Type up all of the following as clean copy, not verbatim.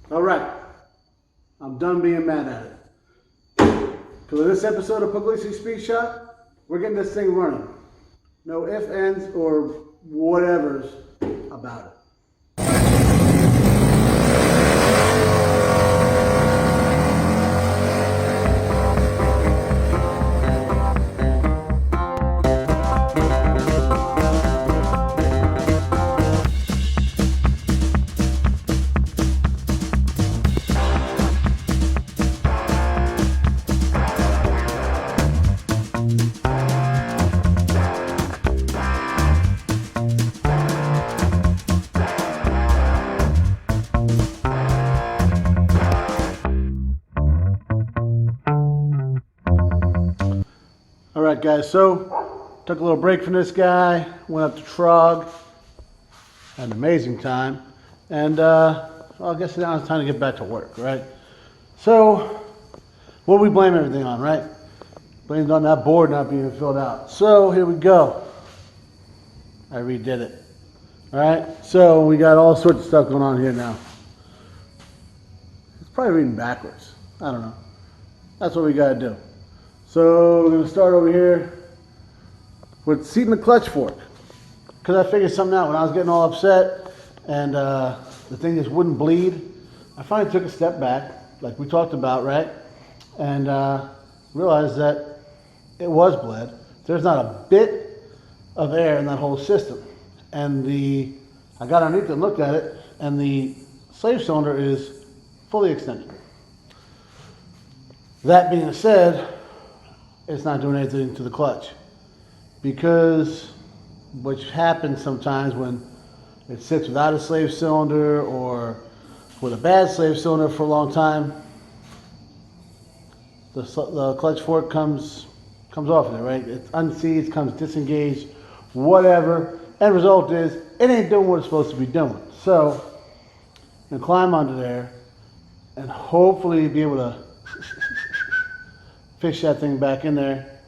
All right, I'm done being mad at it. Because in this episode of Pugliese Speed Shot, we're getting this thing running. No ifs, ands, or whatevers about it. All right, guys, so took a little break from this guy, went up to Trog, had an amazing time, and well, I guess now it's time to get back to work, right? So, what do we blame everything on, right? Blamed on that board not being filled out. So, here we go. I redid it. All right, so we got all sorts of stuff going on here now. It's probably reading backwards. I don't know. That's what we got to do. So we're going to start over here with seating the clutch fork. Because I figured something out when I was getting all upset and the thing just wouldn't bleed. I finally took a step back, like we talked about, right? And realized that it was bled. There's not a bit of air in that whole system. And I got underneath and looked at it, and the slave cylinder is fully extended. That being said, it's not doing anything to the clutch, because which happens sometimes when it sits without a slave cylinder or with a bad slave cylinder for a long time, the clutch fork comes off of it, right? It unseats, comes disengaged, whatever. End result is it ain't doing what it's supposed to be doing. So you can climb under there and hopefully be able to fix that thing back in there,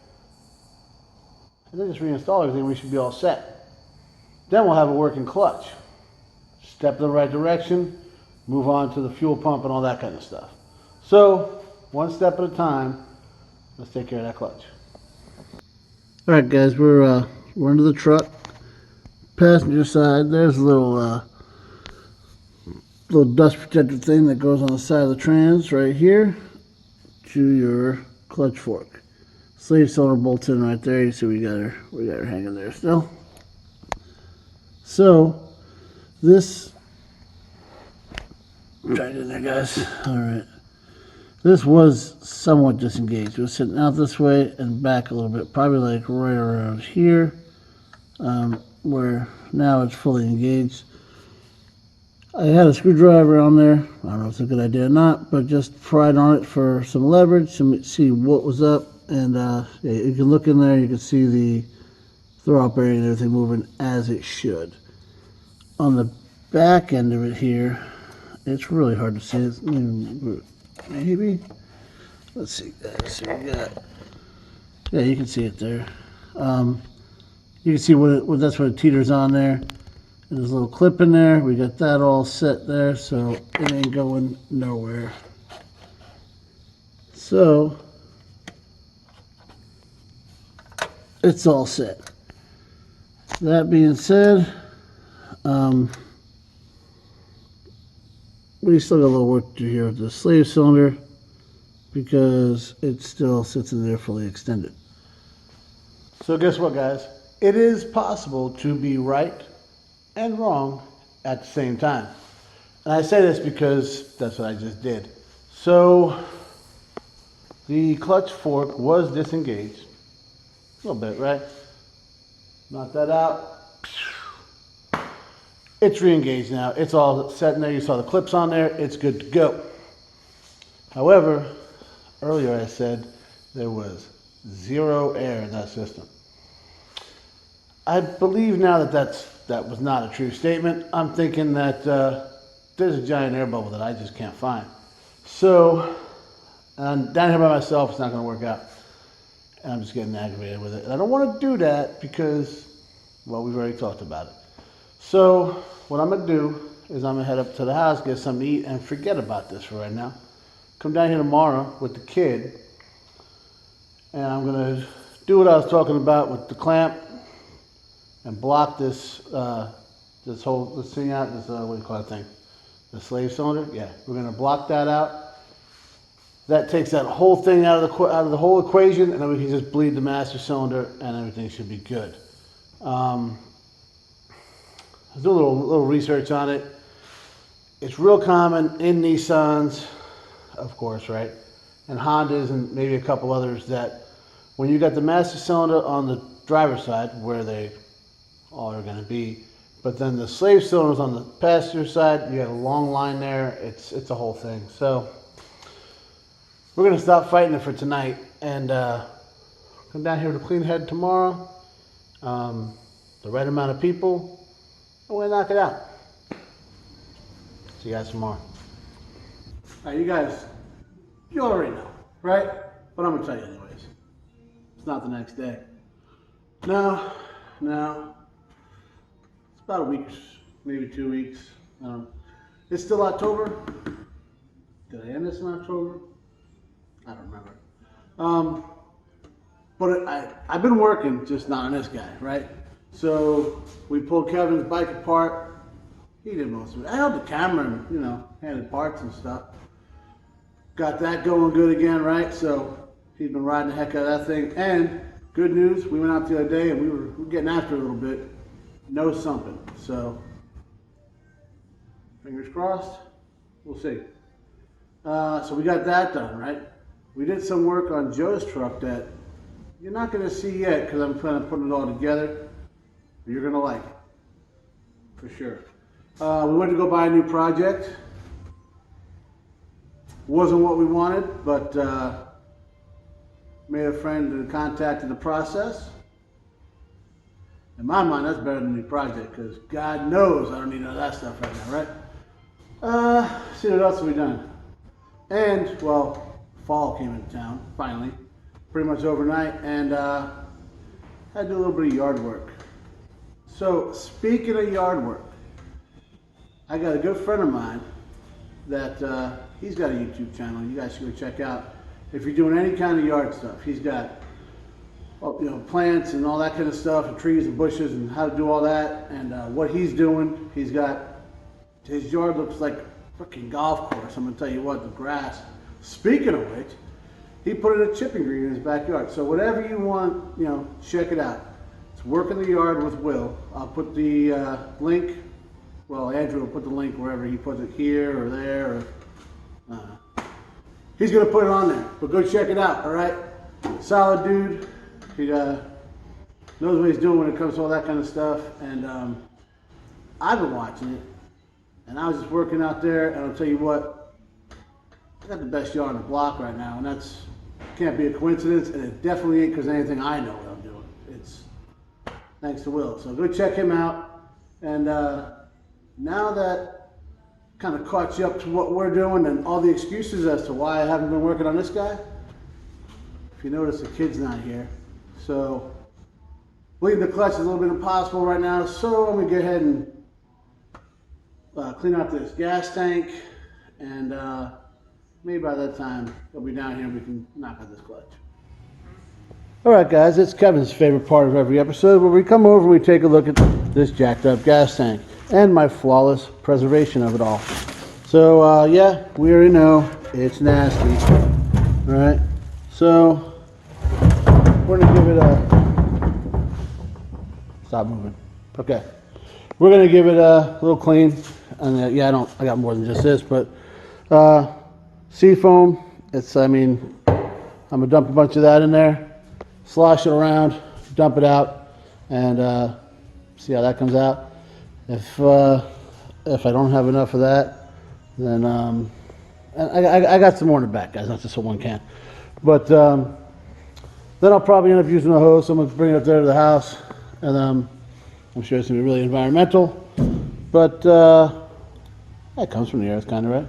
and then just reinstall everything. We should be all set. Then we'll have a working clutch. Step in the right direction, move on to the fuel pump and all that kind of stuff. So, one step at a time, let's take care of that clutch. All right, guys, we're into the truck. Passenger side, there's a little dust protector thing that goes on the side of the trans right here to your clutch fork. Slave cylinder bolts in right there. You see we got her hanging there still. So this, try it in there, guys. All right. This was somewhat disengaged. It was sitting out this way and back a little bit, probably like right around here, where now it's fully engaged. I had a screwdriver on there. I don't know if it's a good idea or not, but just pried on it for some leverage to see what was up. And yeah, you can look in there, you can see the throw-up area and everything moving as it should. On the back end of it here, it's really hard to see. Maybe? Let's see, guys. So we got, yeah, you can see it there. You can see that's what it teeters on there. There's a little clip in there. We got that all set there, so it ain't going nowhere. So it's all set. That being said, we still got a little work to do here with the slave cylinder because it still sits in there fully extended. So guess what, guys? It is possible to be right and wrong at the same time. And I say this because that's what I just did. So the clutch fork was disengaged a little bit, right? Knock that out. It's re-engaged now. It's all set in there. You saw the clips on there. It's good to go. However, earlier I said there was zero air in that system. I believe now that was not a true statement. I'm thinking that there's a giant air bubble that I just can't find. So, down here by myself, it's not going to work out. And I'm just getting aggravated with it. And I don't want to do that because, well, we've already talked about it. So, what I'm going to do is I'm gonna head up to the house, get something to eat, and forget about this for right now. Come down here tomorrow with the kid, and I'm gonna do what I was talking about with the clamp and block this this thing out. This what do you call that thing? The slave cylinder. Yeah, we're gonna block that out. That takes that whole thing out of the whole equation, and then we can just bleed the master cylinder, and everything should be good. I do a little research on it. It's real common in Nissans, of course, right, and Hondas, and maybe a couple others, that when you got the master cylinder on the driver's side, where they all are going to be, but then the slave cylinder's on the passenger side, you got a long line there. It's a whole thing. So we're going to stop fighting it for tonight and come down here with a clean head tomorrow, the right amount of people, and we're going to knock it out. See you guys tomorrow. All right, you guys, you already know, right? But I'm going to tell you anyways. It's not the next day. No. It's about a week, maybe 2 weeks. It's still October. Did I end this in October? I don't remember. But I've been working, just not on this guy, right? So we pulled Kevin's bike apart. He did most of it. I held the camera and, handed parts and stuff. Got that going good again, right? So he's been riding the heck out of that thing. And good news, we went out the other day and we were getting after it a little bit. No something. So fingers crossed. We'll see. So we got that done, right? We did some work on Joe's truck that you're not going to see yet because I'm kind of putting it all together. But you're going to like it. For sure. We went to go buy a new project. Wasn't what we wanted, but made a friend and contacted the process. In my mind, that's better than a new project because God knows I don't need none of that stuff right now, right? See what else have we done? And, well, fall came into town, finally, pretty much overnight, and had to do a little bit of yard work. So, speaking of yard work, I got a good friend of mine that he's got a YouTube channel you guys should go check out if you're doing any kind of yard stuff. He's got plants and all that kind of stuff, and trees and bushes, and how to do all that. And what he's doing, he's got, his yard looks like a freaking golf course. I'm gonna tell you what, the grass. Speaking of which, he put in a chipping green in his backyard. So whatever you want, check it out. It's Work in the Yard with Will. I'll put the link. Well, Andrew will put the link wherever he puts it, here or there, or he's gonna put it on there. But go check it out. All right, solid dude. He knows what he's doing when it comes to all that kind of stuff. And I've been watching it, and I was just working out there, and I'll tell you what, I got the best yard on the block right now, and that's can't be a coincidence, and it definitely ain't because anything I know what I'm doing. It's thanks to Will. So go check him out. And now that kind of caught you up to what we're doing and all the excuses as to why I haven't been working on this guy, if you notice, the kid's not here. So bleeding the clutch is a little bit impossible right now, so I'm going to go ahead and clean out this gas tank, and maybe by that time he'll be down here and we can knock out this clutch. Alright guys, it's Kevin's favorite part of every episode, where we come over and we take a look at this jacked up gas tank and my flawless preservation of it all. So yeah, we already know it's nasty. Alright, so we're gonna give it a, stop moving. Okay, we're gonna give it a little clean. And yeah, I got more than just this, but seafoam. I'm gonna dump a bunch of that in there, slosh it around, dump it out, and see how that comes out. If I don't have enough of that, then I got some more in the back, guys. Not just one can, but then I'll probably end up using a hose. So I'm gonna bring it up there to the house, and I'm sure it's gonna be really environmental, but that comes from the earth, kind of, right?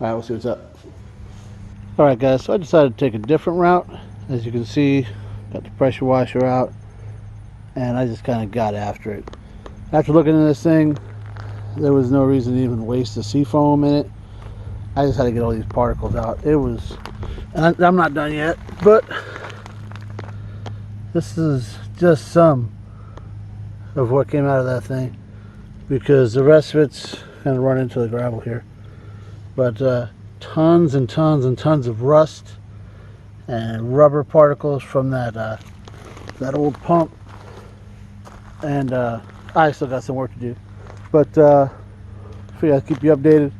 All right, we'll see what's up. All right, guys. So I decided to take a different route. As you can see, got the pressure washer out, and I just kind of got after it. After looking at this thing, there was no reason to even waste the seafoam in it. I just had to get all these particles out. It was, and I'm not done yet, but this is just some of what came out of that thing, because the rest of it's going to run into the gravel here. But tons and tons and tons of rust and rubber particles from that old pump, and I still got some work to do, but I figure I'll keep you updated.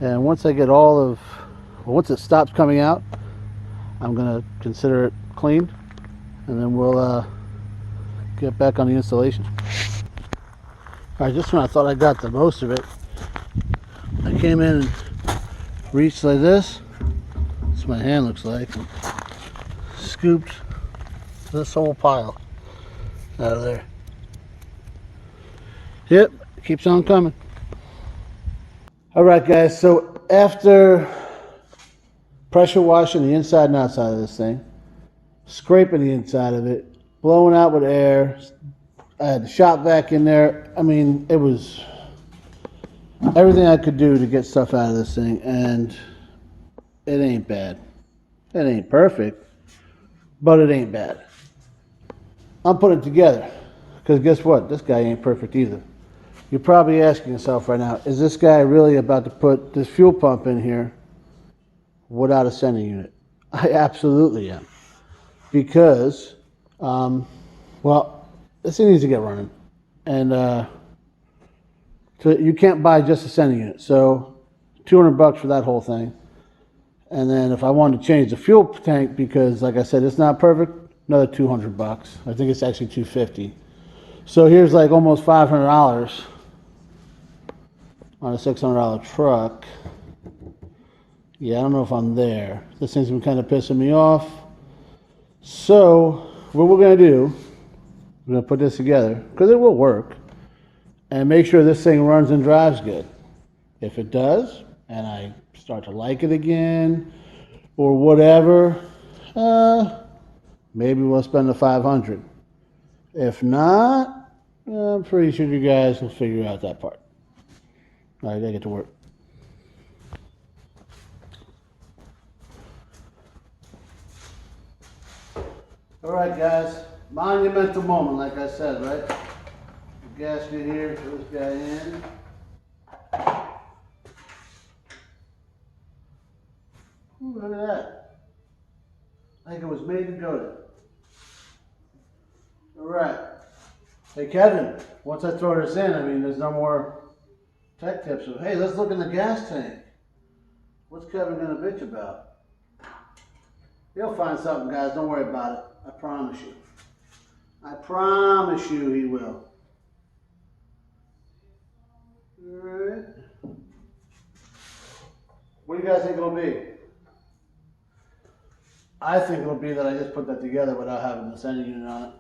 And once I get once it stops coming out, I'm gonna consider it cleaned, and then we'll get back on the installation. All right, just when I thought I got the most of it, I came in and reached like this. That's what my hand looks like. Scooped this whole pile out of there. Yep, keeps on coming. All right, guys, so after pressure washing the inside and outside of this thing, scraping the inside of it, blowing out with air, I had the shop vac in there. I mean, it was everything I could do to get stuff out of this thing, and it ain't bad. It ain't perfect, but it ain't bad. I'm putting it together, because guess what? This guy ain't perfect either. You're probably asking yourself right now, is this guy really about to put this fuel pump in here without a sending unit? I absolutely am. Because, well, this thing needs to get running. And so you can't buy just a sending unit. So $200 for that whole thing. And then if I wanted to change the fuel tank, because like I said, it's not perfect, another $200. I think it's actually $250. So here's like almost $500 on a $600 truck. Yeah, I don't know if I'm there. This thing's been kind of pissing me off. So what we're going to do, we're going to put this together, because it will work, and make sure this thing runs and drives good. If it does, and I start to like it again, or whatever, maybe we'll spend the $500. If not, I'm pretty sure you guys will figure out that part. All right, I gotta get to work. All right, guys, monumental moment, like I said, right? The gasket here, put this guy in. Ooh, look at that. I think it was made to go there. All right. Hey, Kevin, once I throw this in, I mean, there's no more tech tips. So, hey, let's look in the gas tank. What's Kevin gonna bitch about? He'll find something, guys. Don't worry about it. I promise you. I promise you he will. Alright. What do you guys think it'll be? I think it'll be that I just put that together without having the sending unit on it.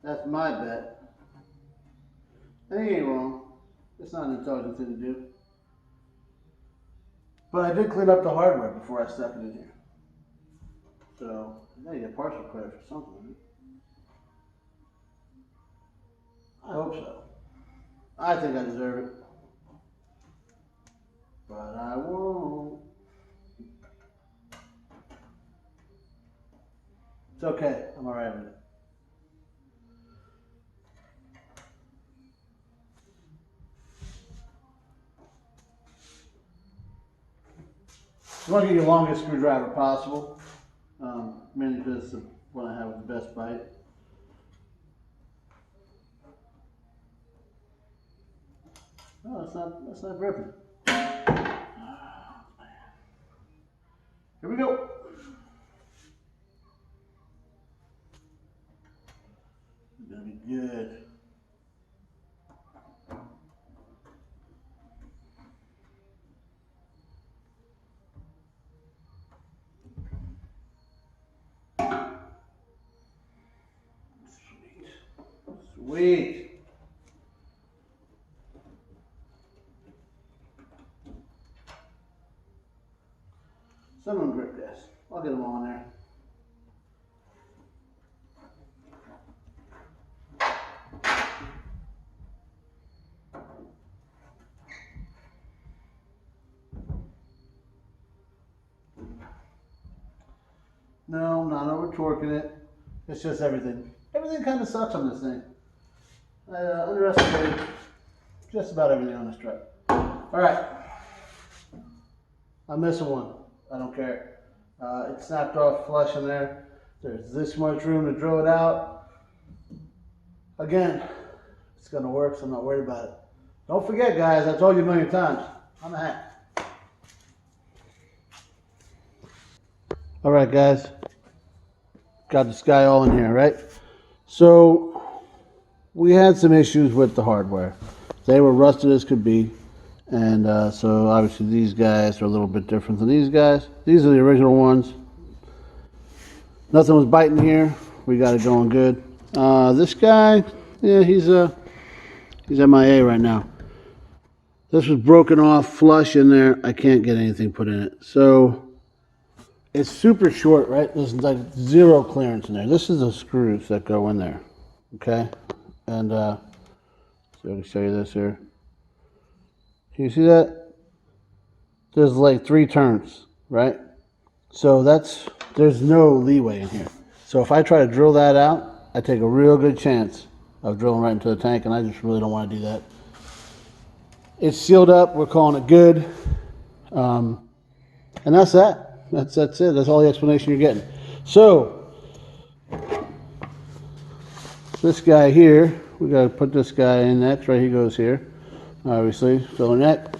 That's my bet. And he ain't wrong. It's not an intelligent thing to do. But I did clean up the hardware before I stuck it in here. So, I gotta get partial credit for something. I hope so. I think I deserve it. But I won't. It's okay. I'm alright with it. You want to get your longest screwdriver possible, mainly because it's the one I have with the best bite. Oh, that's not gripping. Here we go. It's gonna be good. Sweet. Some of them grip this. I'll get them all in there. No, I'm not over torquing it. It's just everything. Everything kind of sucks on this thing. I underestimated just about everything on this truck. All right. I'm missing one. I don't care. It snapped off flush in there. There's this much room to drill it out. Again, it's gonna work, so I'm not worried about it. Don't forget, guys, I told you a million times, I'm a hack. All right, guys. Got this guy all in here, right? So, we had some issues with the hardware. They were rusted as could be. And so obviously these guys are a little bit different than these guys. These are the original ones. Nothing was biting here. We got it going good. This guy, yeah, he's MIA right now. This was broken off, flush in there. I can't get anything put in it. So it's super short, right? There's like zero clearance in there. This is the screws that go in there. Okay? And so I can show you this here. Can you see that? There's like 3 turns, right? So there's no leeway in here. So if I try to drill that out, I take a real good chance of drilling right into the tank, and I just really don't want to do that. It's sealed up. We're calling it good. And that's that. That's it. That's all the explanation you're getting. So this guy here, we got to put this guy in next, right? He goes here. Obviously, filling that.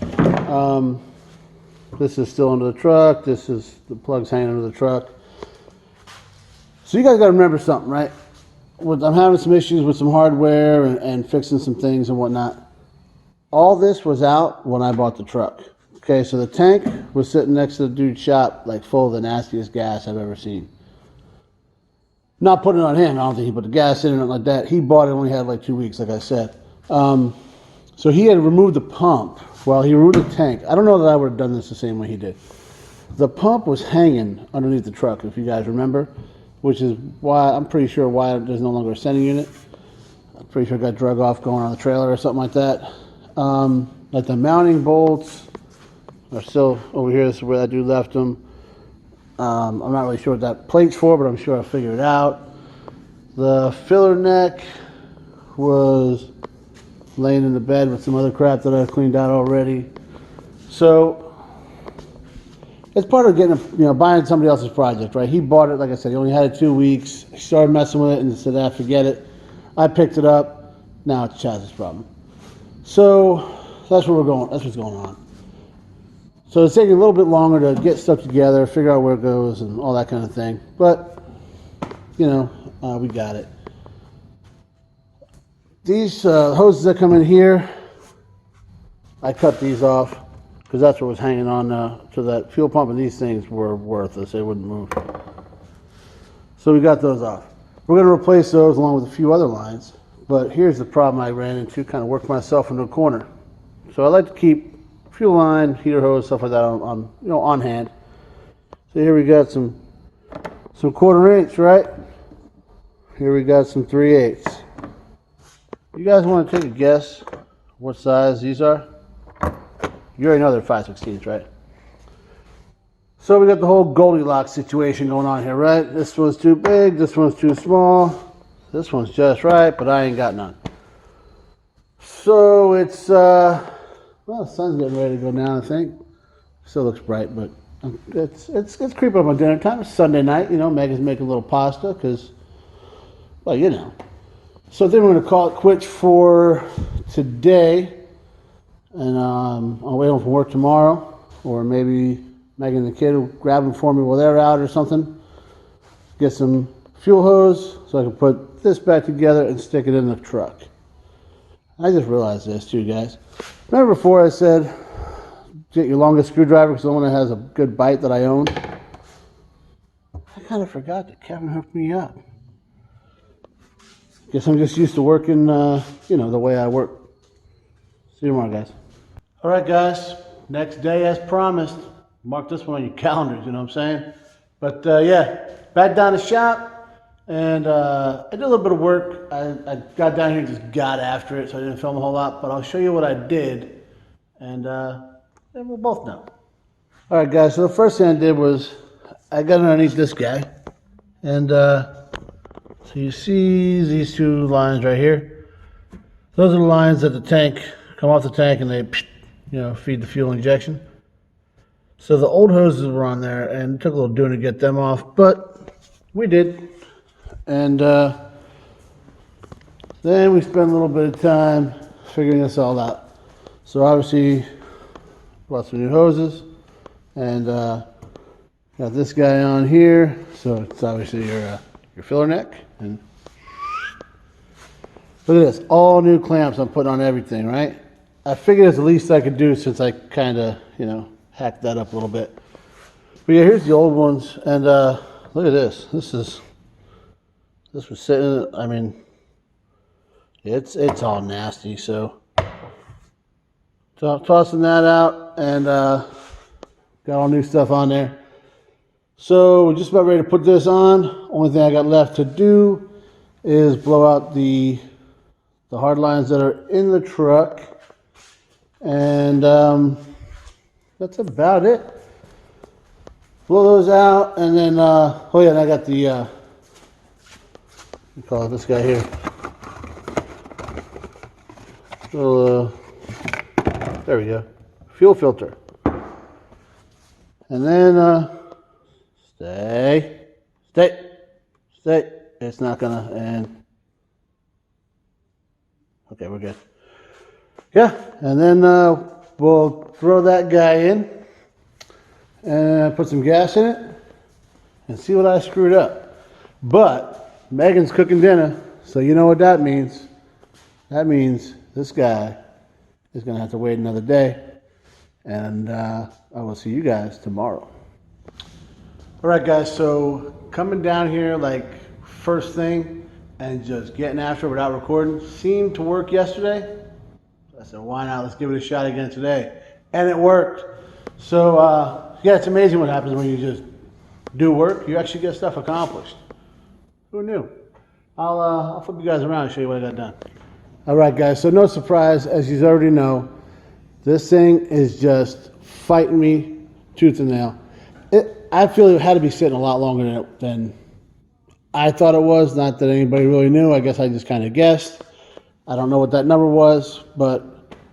This is still under the truck. This is the plug's hanging under the truck. So you guys got to remember something, right? I'm having some issues with some hardware and fixing some things and whatnot. All this was out when I bought the truck. Okay, so the tank was sitting next to the dude's shop, like full of the nastiest gas I've ever seen. Not putting it on him. I don't think he put the gas in it like that. He bought it, only had like 2 weeks, like I said. So he had removed the pump. Well, he removed the tank. I don't know that I would have done this the same way he did. The pump was hanging underneath the truck, if you guys remember, which is why I'm pretty sure why there's no longer a sending unit. I'm pretty sure it got drug off going on the trailer or something like that. Like the mounting bolts are still over here. This is where that dude left them. I'm not really sure what that plate's for, but I'm sure I'll figure it out. The filler neck was laying in the bed with some other crap that I cleaned out already. So it's part of getting, buying somebody else's project, right? He bought it, like I said, he only had it 2 weeks. He started messing with it and said, forget it. I picked it up. Now it's Chaz's problem. So that's where we're going. That's what's going on. So it's taking a little bit longer to get stuff together, figure out where it goes and all that kind of thing. But, we got it. These hoses that come in here, I cut these off because that's what was hanging on to that fuel pump, and these things were worthless. They wouldn't move. So we got those off. We're going to replace those along with a few other lines. But here's the problem I ran into, kind of worked myself into a corner. So I like to keep fuel line, heater hose, stuff like that on hand. So here we got some 1/4 inch, right? Here we got some 3/8. You guys want to take a guess what size these are? You already know they're 5/16, right? So we got the whole Goldilocks situation going on here, right? This one's too big, this one's too small, this one's just right, but I ain't got none. So it's, well, the sun's getting ready to go down, I think. Still looks bright, but it's creeping up on dinner time. It's Sunday night, Megan's making a little pasta because, well, So then we're going to call it quits for today, and I'll wait home from work tomorrow, or maybe Megan and the kid will grab them for me while they're out or something. Get some fuel hose so I can put this back together and stick it in the truck. I just realized this too, guys. Remember before I said get your longest screwdriver because the one that has a good bite that I own? I kind of forgot that Kevin hooked me up. Guess I'm just used to working, the way I work. See you tomorrow, guys. All right, guys. Next day, as promised. Mark this one on your calendars, you know what I'm saying? But, back down to shop, and I did a little bit of work. I got down here and just got after it, so I didn't film a whole lot. But I'll show you what I did, and we'll both know. All right, guys. So the first thing I did was I got underneath this guy, And so you see these two lines right here. Those are the lines that the tank come off the tank and they, feed the fuel injection. So the old hoses were on there, and it took a little doing to get them off, but we did. And then we spent a little bit of time figuring this all out. So obviously, bought some new hoses, and got this guy on here. So it's obviously your filler neck. And look at this, all new clamps I'm putting on everything, right? I figured it's the least I could do since I kind of, hacked that up a little bit. But yeah, here's the old ones, and look at this. This was sitting, I mean, it's all nasty, so tossing that out, and got all new stuff on there. So we're just about ready to put this on. Only thing I got left to do is blow out the hard lines that are in the truck, and that's about it. Blow those out, and then oh yeah, and I got the we call it this guy here. So there we go, fuel filter, and then stay. It's not gonna end. Okay, we're good. Yeah, and then we'll throw that guy in and put some gas in it and see what I screwed up. But Megan's cooking dinner, so you know what that means. That means this guy is going to have to wait another day, and I will see you guys tomorrow. All right, guys, so coming down here like first thing and just getting after it without recording seemed to work yesterday. I said, why not? Let's give it a shot again today. And it worked. So, yeah, it's amazing what happens when you just do work. You actually get stuff accomplished. Who knew? I'll flip you guys around and show you what I got done. All right, guys, so no surprise. As you already know, this thing is just fighting me tooth and nail. I feel it had to be sitting a lot longer than I thought it was. Not that anybody really knew. I guess I just kind of guessed. I don't know what that number was, but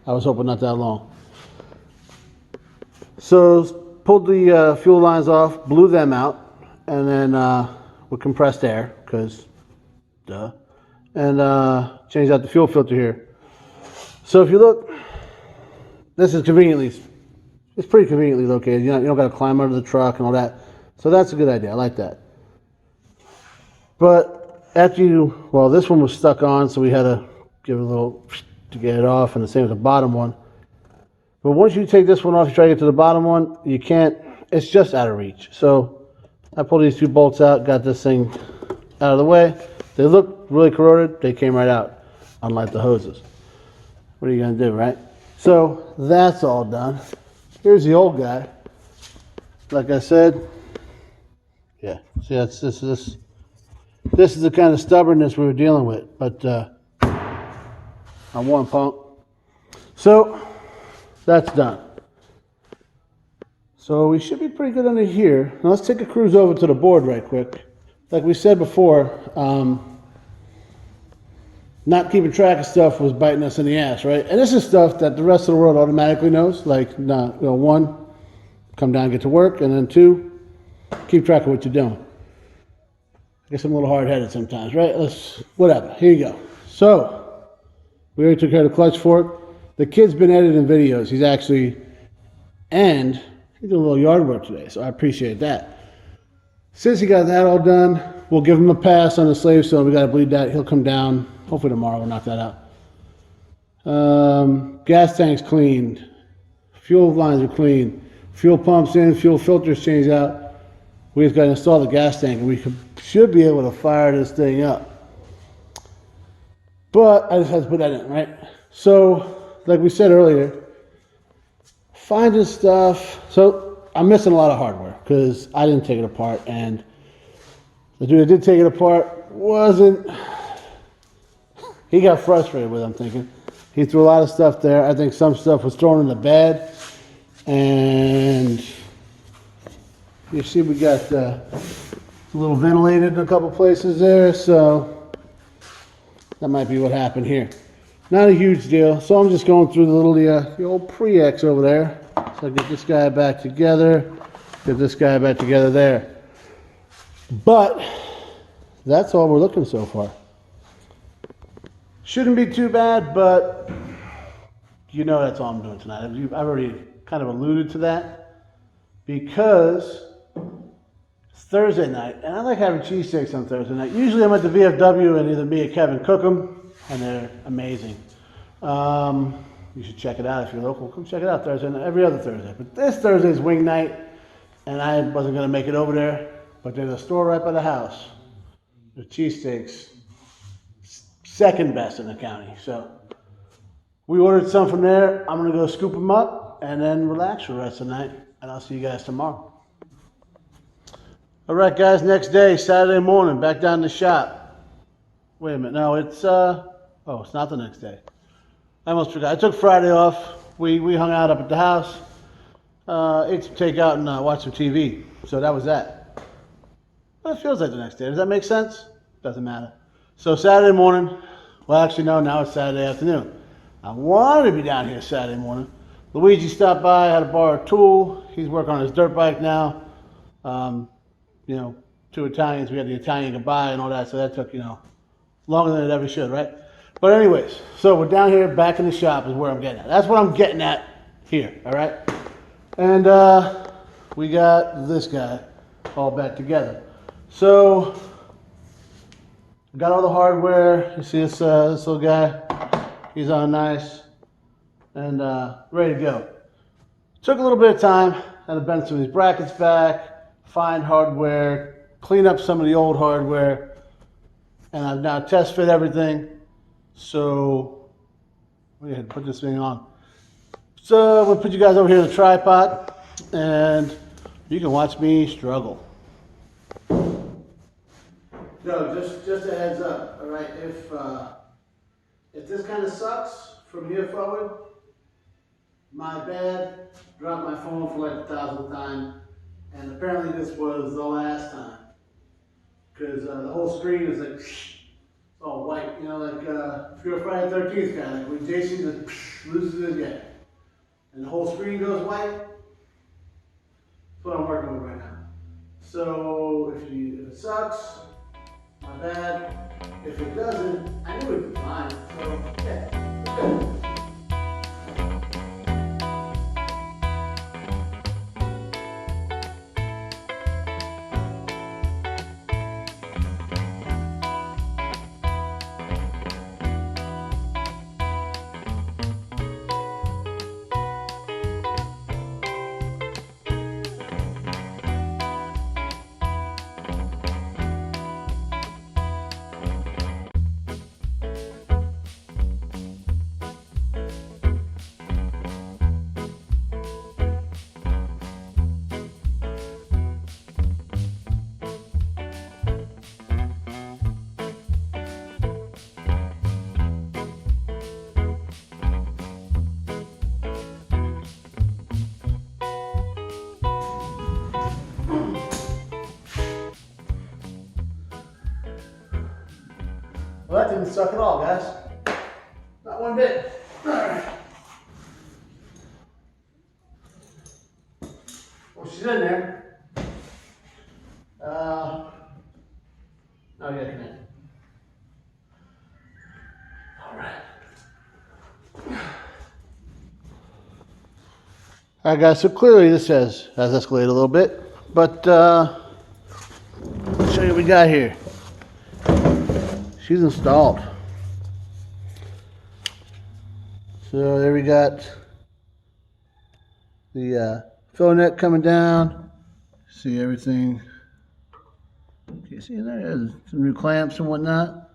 I was hoping not that long. So pulled the fuel lines off, blew them out, and then with compressed air, because duh, and changed out the fuel filter here. So if you look, this is it's pretty conveniently located. You don't got to climb under the truck and all that. So that's a good idea. I like that. But after this one was stuck on, so we had to give it a little to get it off, and the same with the bottom one. But once you take this one off, you try to get to the bottom one, you can't, it's just out of reach. So I pulled these two bolts out, got this thing out of the way. They look really corroded, they came right out, unlike the hoses. What are you gonna do, right? So that's all done. Here's the old guy. Like I said, yeah, see, this is the kind of stubbornness we were dealing with, but I'm one punk. So that's done. So we should be pretty good under here. Now let's take a cruise over to the board right quick. Like we said before, not keeping track of stuff was biting us in the ass, right? And this is stuff that the rest of the world automatically knows. Like, one, come down and get to work, and then two, keep track of what you're doing. I guess I'm a little hard-headed sometimes, right? Whatever, here you go. So, we already took care of the clutch fork. The kid's been editing videos. He's doing a little yard work today, so I appreciate that. Since he got that all done, we'll give him a pass on the slave cylinder. We got to bleed that. He'll come down. Hopefully tomorrow we'll knock that out. Gas tank's cleaned. Fuel lines are clean. Fuel pumps in. Fuel filters changed out. We just got to install the gas tank, and we should be able to fire this thing up. But I just had to put that in, right? So, like we said earlier, finding stuff. So I'm missing a lot of hardware because I didn't take it apart, and the dude that did take it apart he got frustrated with it, I'm thinking. He threw a lot of stuff there. I think some stuff was thrown in the bed, and you see we got a little ventilated in a couple places there, so that might be what happened here. Not a huge deal. So I'm just going through the old pre-X over there. So I get this guy back together, get this guy back together there. But that's all we're looking so far. Shouldn't be too bad, but you know that's all I'm doing tonight. I've already kind of alluded to that because it's Thursday night, and I like having cheesesteaks on Thursday night. Usually I'm at the VFW and either me or Kevin cook them, and they're amazing. You should check it out if you're local. Come check it out Thursday night, every other Thursday. But this Thursday's wing night, and I wasn't going to make it over there, but there's a store right by the house. The cheesesteaks, second best in the county. So we ordered some from there. I'm going to go scoop them up and then relax for the rest of the night, and I'll see you guys tomorrow. All right, guys, next day, Saturday morning, back down to the shop. Wait a minute, no, it's it's not the next day. I almost forgot. I took Friday off. We hung out up at the house, ate some takeout and watched some TV. So that was that. But it feels like the next day. Does that make sense? Doesn't matter. So Saturday morning, well, actually, no, now it's Saturday afternoon. I wanted to be down here Saturday morning. Luigi stopped by, had to borrow a tool. He's working on his dirt bike now. You know, 2 Italians, we had the Italian goodbye and all that, so that took, longer than it ever should, right? But anyways, so we're down here, back in the shop is where I'm getting at. That's what I'm getting at here, all right? And we got this guy all back together. So, got all the hardware. You see this little guy? He's on nice and ready to go. Took a little bit of time. Had to bend some of these brackets back, find hardware, clean up some of the old hardware, and I've now test fit everything. So, we had to put this thing on. So, I'm going to put you guys over here in the tripod, and you can watch me struggle. No, just a heads up, all right? If this kind of sucks from here forward, my bad. Dropped my phone for like the 1000th time, and apparently this was the last time, because the whole screen is like all white, like if you're a Friday the 13th guy, like when Jason just loses his guy, and the whole screen goes white. That's what I'm working with right now. So if it sucks, my bad. If it doesn't, I knew it'd be fine. So yeah, it's good. Well, that didn't suck at all, guys. Not one bit. All right. Well, she's in there. Now we gotta connect. All right. All right, guys. So clearly this has escalated a little bit, but let's show you what we got here. She's installed. So there we got the fill net coming down. See everything. Can you see in there? There's some new clamps and whatnot.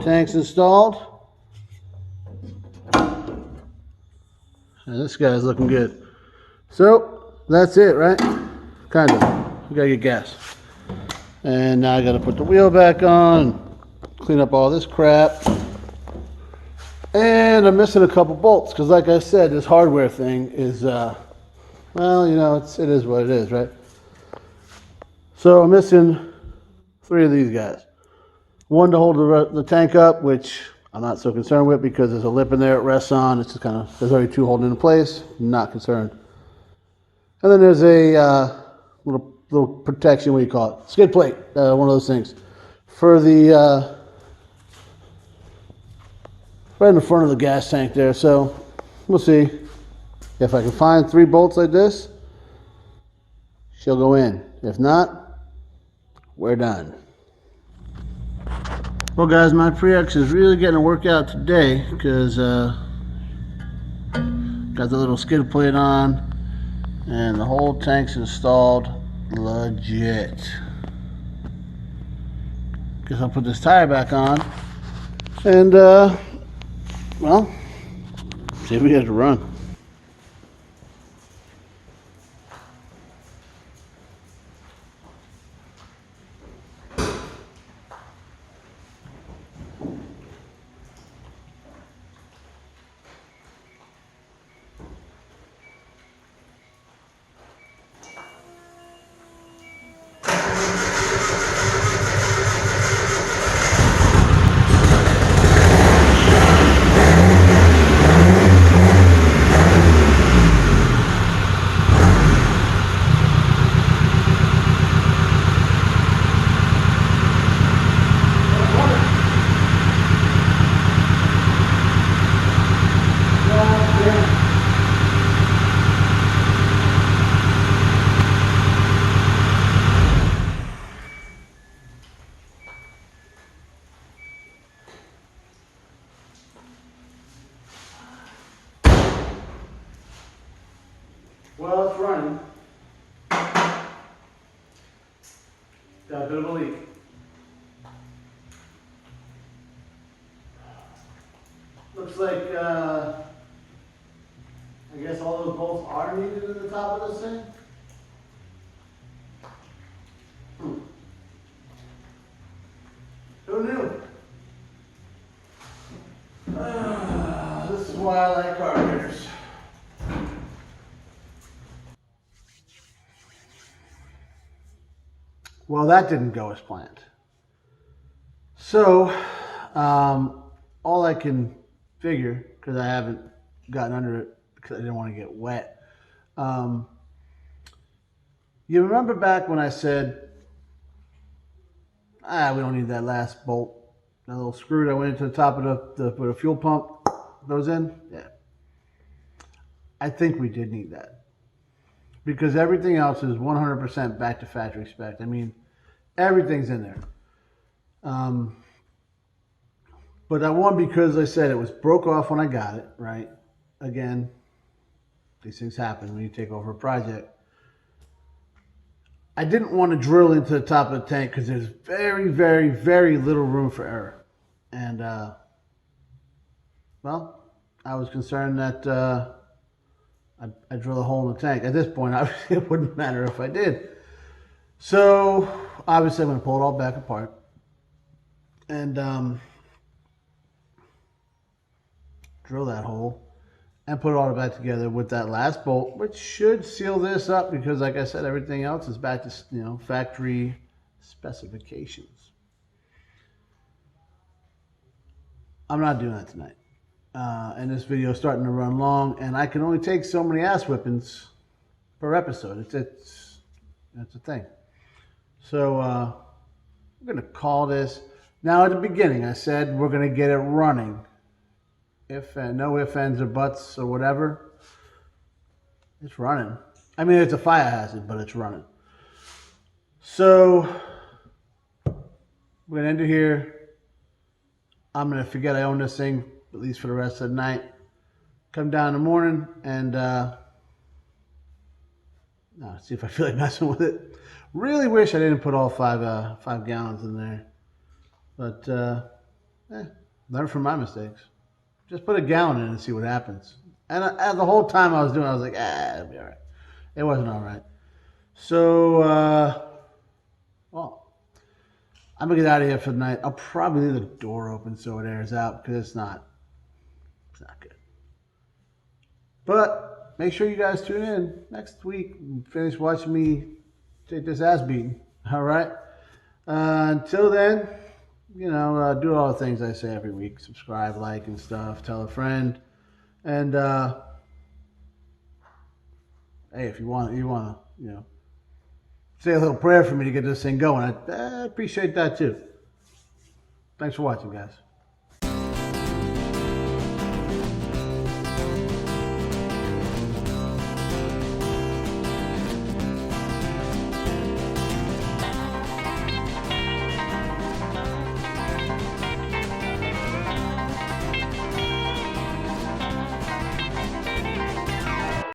Tank's installed. And this guy's looking good. So that's it, right? Kind of. We gotta get gas. And now I got to put the wheel back on, clean up all this crap. And I'm missing a couple bolts because, like I said, this hardware thing is, well, it is what it is, right? So I'm missing 3 of these guys. One to hold the tank up, which I'm not so concerned with because there's a lip in there it rests on. It's just kind of, there's already 2 holding it in place. Not concerned. And then there's a little protection, what do you call it? Skid plate, one of those things. For the, right in the front of the gas tank there. So we'll see if I can find 3 bolts like this. She'll go in. If not, we're done. Well guys, my Pre-X is really getting a workout today because got the little skid plate on and the whole tank's installed legit. Guess I'll put this tire back on and well, see if we get to run. Well, it's running. Got a bit of a leak. Looks like, I guess all those bolts are needed at the top of this thing. Who knew? This is why I like carburetors. Well, that didn't go as planned. So, all I can figure, because I haven't gotten under it because I didn't want to get wet. You remember back when I said, we don't need that last bolt, that little screw that went into the top of where the fuel pump goes in? Yeah. I think we did need that. Because everything else is 100% back to factory spec. I mean, everything's in there. But that one, because I said it was broke off when I got it, right? Again, these things happen when you take over a project. I didn't want to drill into the top of the tank because there's very, very, very little room for error. And, well, I was concerned that I drill a hole in the tank. At this point, obviously, it wouldn't matter if I did. So, obviously, I'm going to pull it all back apart. And drill that hole and put it all back together with that last bolt, which should seal this up because, like I said, everything else is back to, factory specifications. I'm not doing that tonight. And this video is starting to run long, and I can only take so many ass whippings per episode. It's a thing. So we're going to call this. Now, at the beginning, I said we're going to get it running. No ifs, ands, or buts, or whatever. It's running. I mean, it's a fire hazard, but it's running. So we're going to end it here. I'm going to forget I own this thing, at least for the rest of the night. Come down in the morning and see if I feel like messing with it. Really wish I didn't put all 5 gallons in there. But, learn from my mistakes. Just put a gallon in and see what happens. And the whole time I was doing it, I was like, it'll be all right. It wasn't all right. So, well, I'm going to get out of here for the night. I'll probably leave the door open so it airs out because it's not good. But make sure you guys tune in next week and finish watching me take this ass beating. All right. Until then, do all the things I say every week. Subscribe, like, and stuff. Tell a friend. And hey, if you want to, say a little prayer for me to get this thing going. I appreciate that too. Thanks for watching, guys.